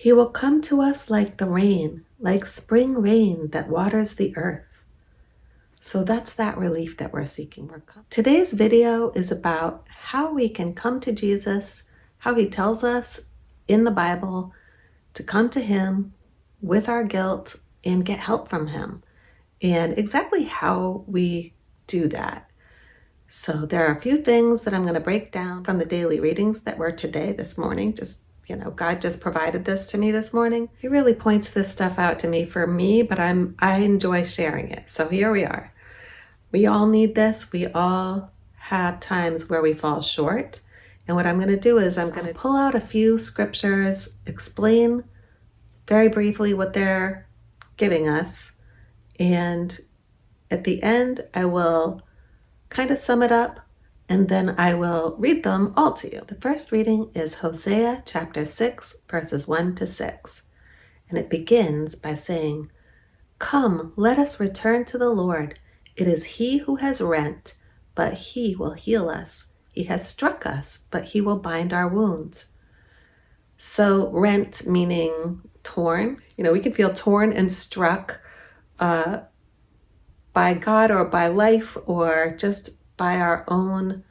He will come to us like the rain, like spring rain that waters the earth. So that's that relief that we're seeking. Today's video is about how we can come to Jesus, how he tells us in the Bible to come to him with our guilt and get help from him, and exactly how we do that. So there are a few things that I'm going to break down from the daily readings that were today, this morning. God just provided this to me this morning. He really points this stuff out to me for me, but I enjoy sharing it. So here we are. We all need this. We all have times where we fall short. And what I'm going to do is I'm going to pull out a few scriptures, explain very briefly what they're giving us. And at the end, I will kind of sum it up, and then I will read them all to you. The first reading is Hosea chapter 6, verses 1 to 6. And it begins by saying, "Come, let us return to the Lord. It is he who has rent, but he will heal us. He has struck us, but he will bind our wounds." So rent meaning torn. We can feel torn and struck by God or by life, or just by our own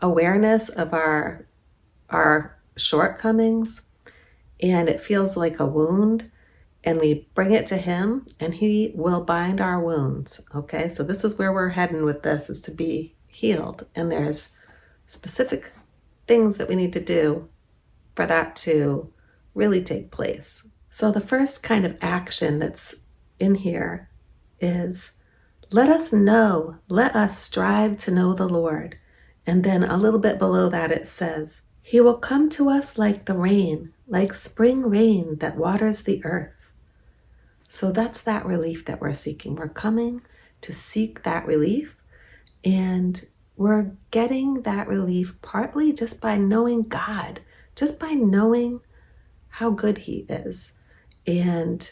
awareness of our shortcomings. And it feels like a wound. And we bring it to him, and he will bind our wounds. Okay, so this is where we're heading with this, is to be healed. And there's specific things that we need to do for that to really take place. So the first kind of action that's in here is, let us strive to know the Lord. And then a little bit below that it says, he will come to us like the rain, like spring rain that waters the earth. So that's that relief that we're seeking. We're coming to seek that relief, and we're getting that relief partly just by knowing God, just by knowing how good he is and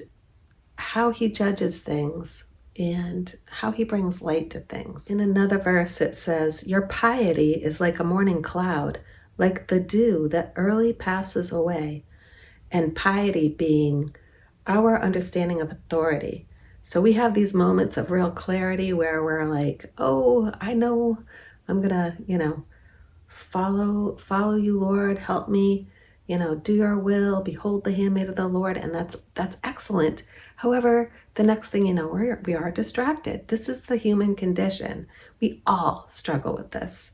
how he judges things and how he brings light to things. In another verse it says, your piety is like a morning cloud, like the dew that early passes away. And piety being our understanding of authority. So we have these moments of real clarity where we're like, oh, I know I'm gonna, follow you, Lord, help me, do your will, behold the handmaid of the Lord. And that's excellent. However, the next thing you know, we are distracted. This is the human condition. We all struggle with this.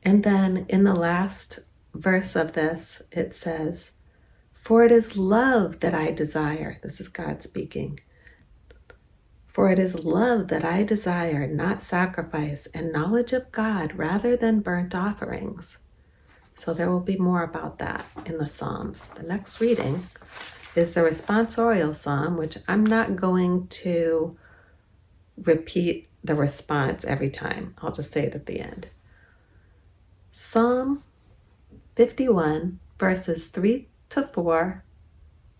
And then in the last verse of this, it says, for it is love that I desire. This is God speaking. For it is love that I desire, not sacrifice, and knowledge of God rather than burnt offerings. So there will be more about that in the Psalms. The next reading is the responsorial psalm, which I'm not going to repeat the response every time. I'll just say it at the end. Psalm 51, verses 3 to 4,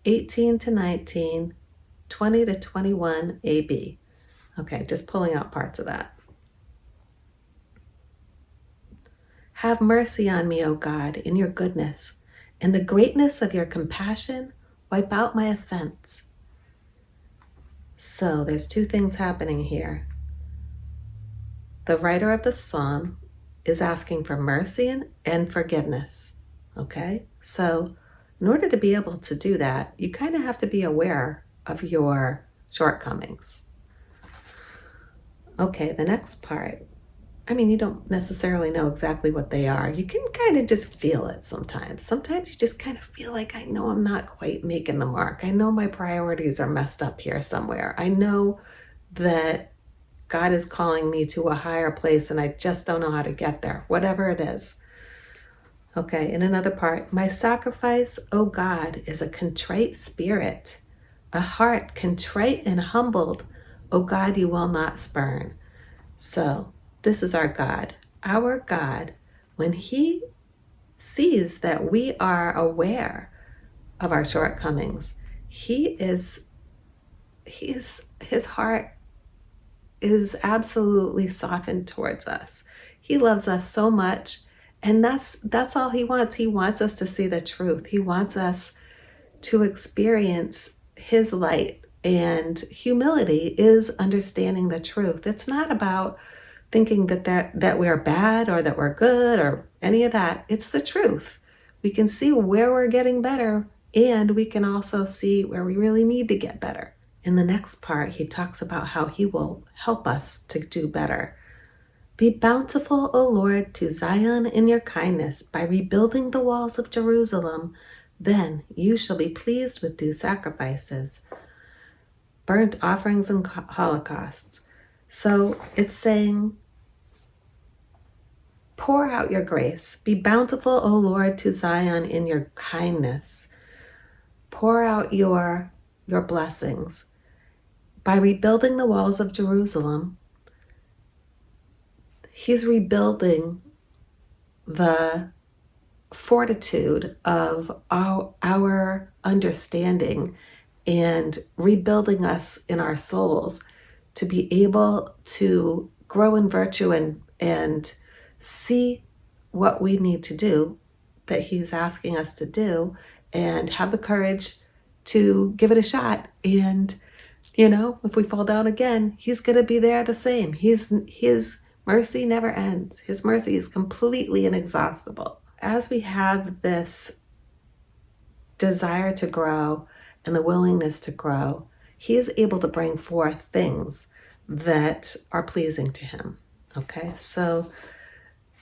18 to 19, 20 to 21 AB. Okay, just pulling out parts of that. Have mercy on me, O God, in your goodness. In the greatness of your compassion, wipe out my offense. So there's two things happening here. The writer of the psalm is asking for mercy and forgiveness. Okay, so in order to be able to do that, you kind of have to be aware of your shortcomings. Okay, the next part. You don't necessarily know exactly what they are. You can kind of just feel it sometimes. Sometimes you just kind of feel like, I know I'm not quite making the mark. I know my priorities are messed up here somewhere. I know that God is calling me to a higher place and I just don't know how to get there, whatever it is. Okay, in another part, my sacrifice, O God, is a contrite spirit, a heart contrite and humbled. O God, you will not spurn. So this is our God. Our God, when he sees that we are aware of our shortcomings, his heart is absolutely softened towards us. He loves us so much, And that's all he wants. He wants us to see the truth. He wants us to experience his light. And humility is understanding the truth. It's not about thinking that we're bad or that we're good or any of that. It's the truth. We can see where we're getting better, and we can also see where we really need to get better. In the next part, he talks about how he will help us to do better. Be bountiful, O Lord, to Zion in your kindness by rebuilding the walls of Jerusalem. Then you shall be pleased with due sacrifices, burnt offerings and holocausts. So it's saying, pour out your grace. Be bountiful, O Lord, to Zion in your kindness. Pour out your blessings. By rebuilding the walls of Jerusalem, he's rebuilding the fortitude of our understanding and rebuilding us in our souls to be able to grow in virtue and see what we need to do, that he's asking us to do, and have the courage to give it a shot. And, if we fall down again, he's going to be there the same. His mercy never ends. His mercy is completely inexhaustible. As we have this desire to grow and the willingness to grow, he is able to bring forth things that are pleasing to him. Okay, so,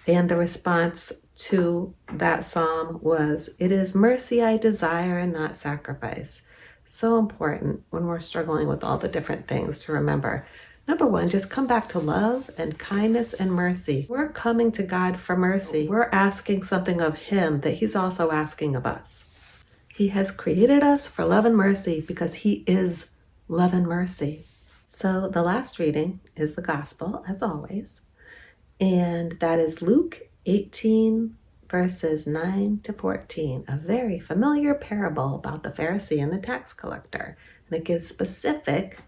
and the response to that psalm was, it is mercy I desire and not sacrifice. So important when we're struggling with all the different things to remember. Number one, just come back to love and kindness and mercy. We're coming to God for mercy. We're asking something of him that he's also asking of us. He has created us for love and mercy because he is love and mercy. So the last reading is the gospel, as always. And that is Luke 18, verses 9 to 14, a very familiar parable about the Pharisee and the tax collector. And it gives specific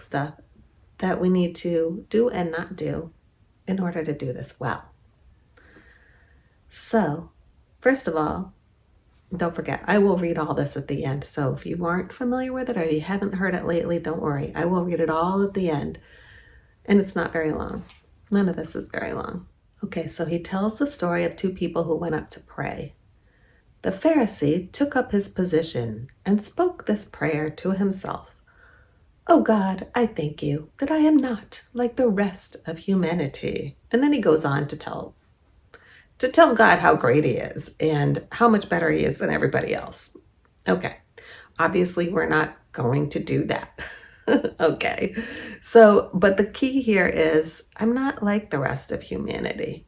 stuff that we need to do and not do in order to do this well. So, first of all, don't forget, I will read all this at the end. So if you aren't familiar with it or you haven't heard it lately, don't worry. I will read it all at the end. And it's not very long. None of this is very long. Okay, so he tells the story of two people who went up to pray. The Pharisee took up his position and spoke this prayer to himself. Oh God, I thank you that I am not like the rest of humanity. And then he goes on to tell God how great he is and how much better he is than everybody else. Okay, obviously we're not going to do that. Okay, so, but the key here is, I'm not like the rest of humanity.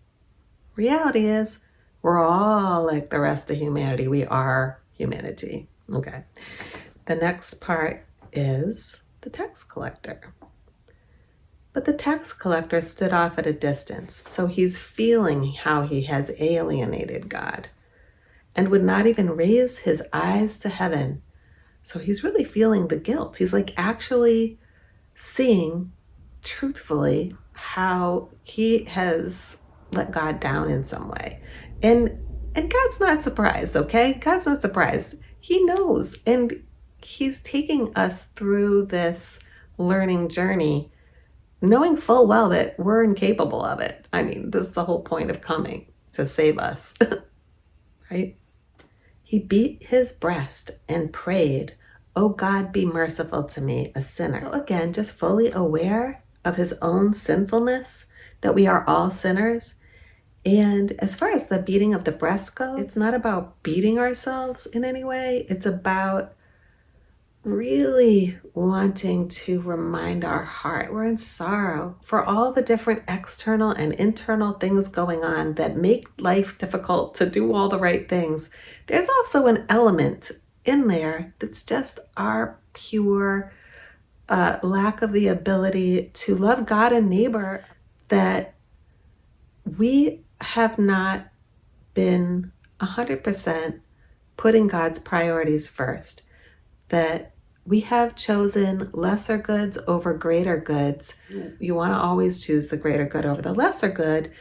Reality is, we're all like the rest of humanity. We are humanity. Okay, the next part is the tax collector. But the tax collector stood off at a distance, so he's feeling how he has alienated God and would not even raise his eyes to heaven. So he's really feeling the guilt. He's like actually seeing truthfully how he has let God down in some way. And God's not surprised, okay? God's not surprised. He knows. And he's taking us through this learning journey, knowing full well that we're incapable of it. I mean, this is the whole point of coming, to save us, right? He beat his breast and prayed, oh God, be merciful to me, a sinner. So again, just fully aware of his own sinfulness, that we are all sinners. And as far as the beating of the breast goes, it's not about beating ourselves in any way. It's about really wanting to remind our heart we're in sorrow for all the different external and internal things going on that make life difficult to do all the right things. There's also an element in there that's just our pure lack of the ability to love God and neighbor, that we have not been 100% putting God's priorities first, that we have chosen lesser goods over greater goods. You want to always choose the greater good over the lesser good.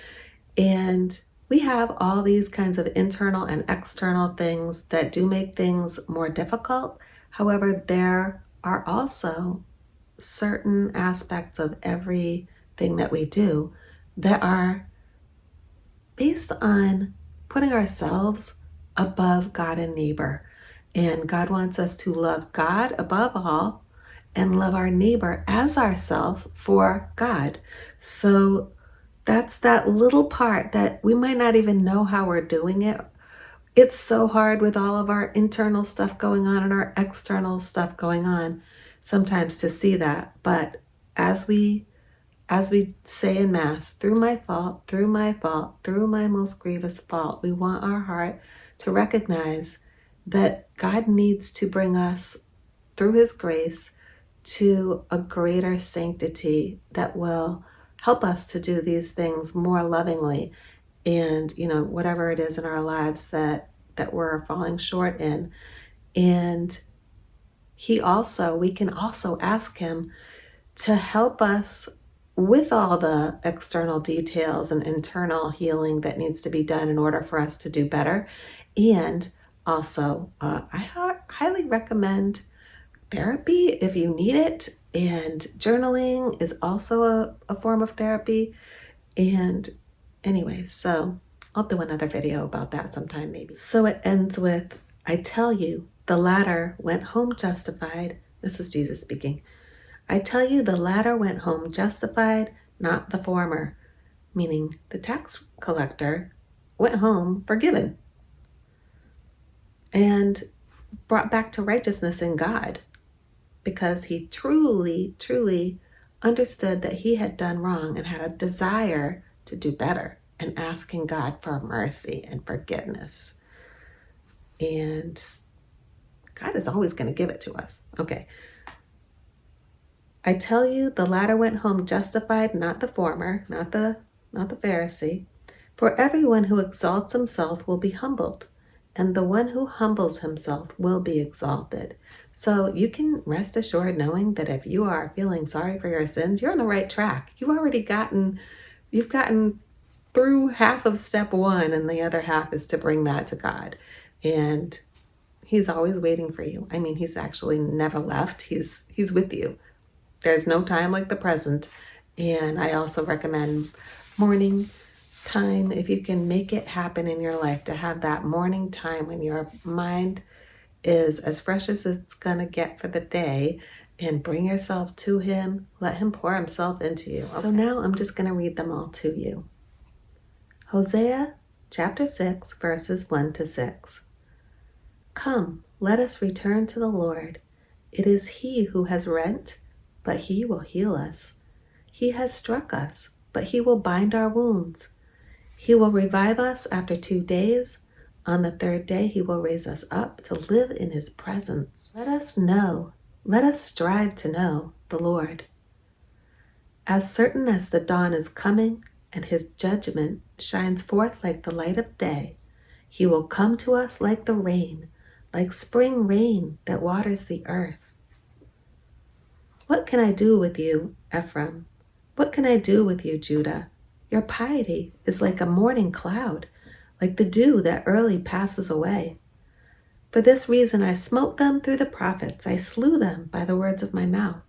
And We have all these kinds of internal and external things that do make things more difficult. However, there are also certain aspects of everything that we do that are based on putting ourselves above God and neighbor. And God wants us to love God above all and love our neighbor as ourselves for God. So that's that little part that we might not even know how we're doing it. It's so hard with all of our internal stuff going on and our external stuff going on sometimes to see that. But as we say in Mass, through my fault, through my fault, through my most grievous fault, we want our heart to recognize that God needs to bring us through His grace to a greater sanctity that will help us to do these things more lovingly. And, whatever it is in our lives that we're falling short in. And we can also ask Him to help us with all the external details and internal healing that needs to be done in order for us to do better. And also, I highly recommend therapy if you need it. And journaling is also a form of therapy. And anyway, so I'll do another video about that sometime maybe. So it ends with, I tell you, the latter went home justified. This is Jesus speaking. I tell you, the latter went home justified, not the former, meaning the tax collector went home forgiven and brought back to righteousness in God because he truly, truly understood that he had done wrong and had a desire to do better and asking God for mercy and forgiveness. And God is always going to give it to us. Okay. I tell you, the latter went home justified, not the former, not the Pharisee. For everyone who exalts himself will be humbled, and the one who humbles himself will be exalted. So you can rest assured knowing that if you are feeling sorry for your sins, you're on the right track. You've gotten through half of step one, and the other half is to bring that to God. And He's always waiting for you. I mean, He's actually never left. He's with you. There's no time like the present. And I also recommend morning time, if you can make it happen in your life, to have that morning time when your mind is as fresh as it's going to get for the day, and bring yourself to Him. Let Him pour Himself into you. Okay. So now I'm just going to read them all to you. Hosea chapter 6, verses 1-6. Come, let us return to the Lord. It is He who has rent, but He will heal us. He has struck us, but He will bind our wounds. He will revive us after 2 days. On the third day, He will raise us up to live in His presence. Let us strive to know the Lord. As certain as the dawn is coming and His judgment shines forth like the light of day, He will come to us like the rain, like spring rain that waters the earth. What can I do with you, Ephraim? What can I do with you, Judah? Your piety is like a morning cloud, like the dew that early passes away. For this reason I smote them through the prophets, I slew them by the words of my mouth.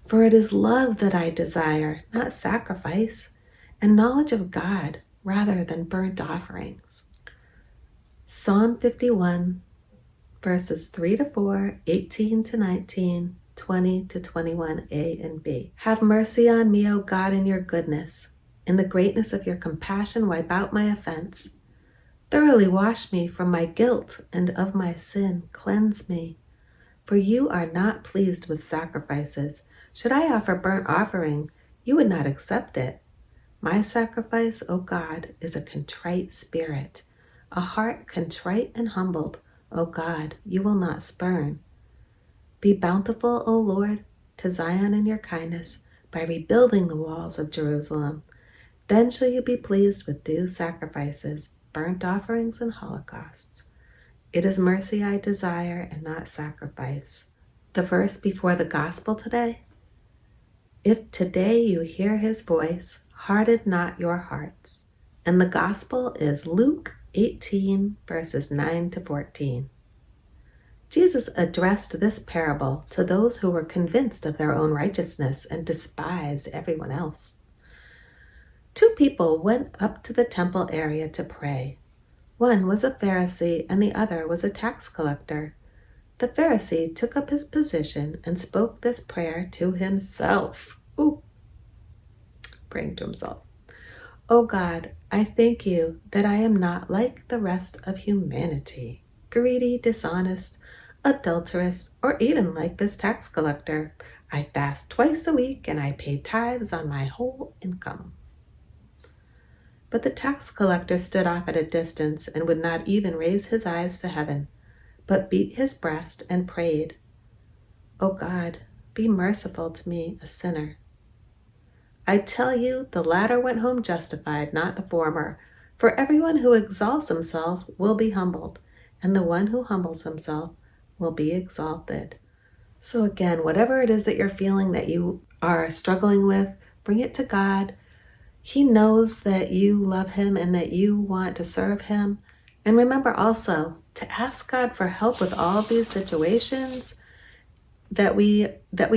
For it is love that I desire, not sacrifice, and knowledge of God rather than burnt offerings. Psalm 51, verses 3-4, 18-19, 20-21a and b. Have mercy on me, O God, in your goodness. In the greatness of your compassion, wipe out my offense. Thoroughly wash me from my guilt, and of my sin cleanse me. For you are not pleased with sacrifices. Should I offer burnt offering, you would not accept it. My sacrifice, O God, is a contrite spirit. A heart contrite and humbled, O God, you will not spurn. Be bountiful, O Lord, to Zion in your kindness, by rebuilding the walls of Jerusalem. Then shall you be pleased with due sacrifices, burnt offerings, and holocausts. It is mercy I desire and not sacrifice. The verse before the gospel today. If today you hear His voice, harden not your hearts, And the gospel is Luke 18, verses 9 to 14. Jesus addressed this parable to those who were convinced of their own righteousness and despised everyone else. 2 people went up to the temple area to pray. One was a Pharisee and the other was a tax collector. The Pharisee took up his position and spoke this prayer to himself. Praying to himself. "Oh God, I thank you that I am not like the rest of humanity, greedy, dishonest, adulterous, or even like this tax collector. I fast twice a week and I pay tithes on my whole income." But the tax collector stood off at a distance and would not even raise his eyes to heaven, but beat his breast and prayed, "Oh God, be merciful to me, a sinner." I tell you, the latter went home justified, not the former. For everyone who exalts himself will be humbled, and the one who humbles himself will be exalted. So again, whatever it is that you're feeling that you are struggling with, bring it to God. He knows that you love him and that you want to serve him. And remember also to ask God for help with all of these situations that we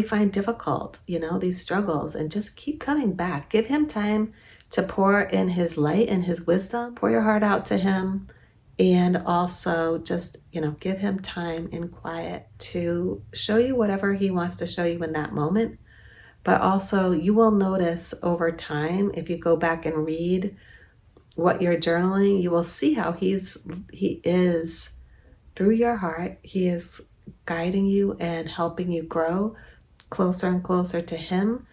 find difficult, these struggles, and just keep coming back. Give him time to pour in his light and his wisdom. Pour your heart out to him, and also just, give him time in quiet to show you whatever he wants to show you in that moment. But also you will notice over time, if you go back and read what you're journaling, you will see how he is through your heart. He is guiding you and helping you grow closer and closer to him.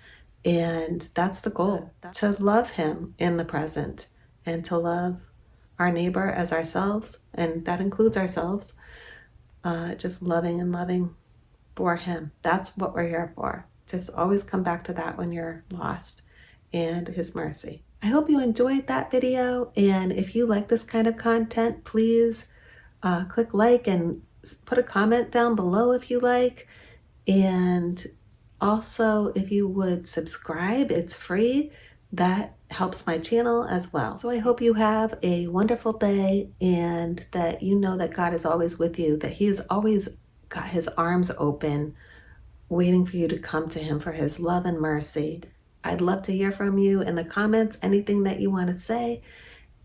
And that's the goal, to love him in the present and to love our neighbor as ourselves. And that includes ourselves, just loving and loving for him. That's what we're here for. Just always come back to that when you're lost, and his mercy. I hope you enjoyed that video. And if you like this kind of content, please click like and put a comment down below if you like. And also, if you would subscribe, it's free. That helps my channel as well. So I hope you have a wonderful day, and that you know that God is always with you, that he has always got his arms open, waiting for you to come to him for his love and mercy. I'd love to hear from you in the comments, anything that you want to say,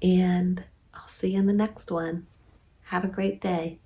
and I'll see you in the next one. Have a great day.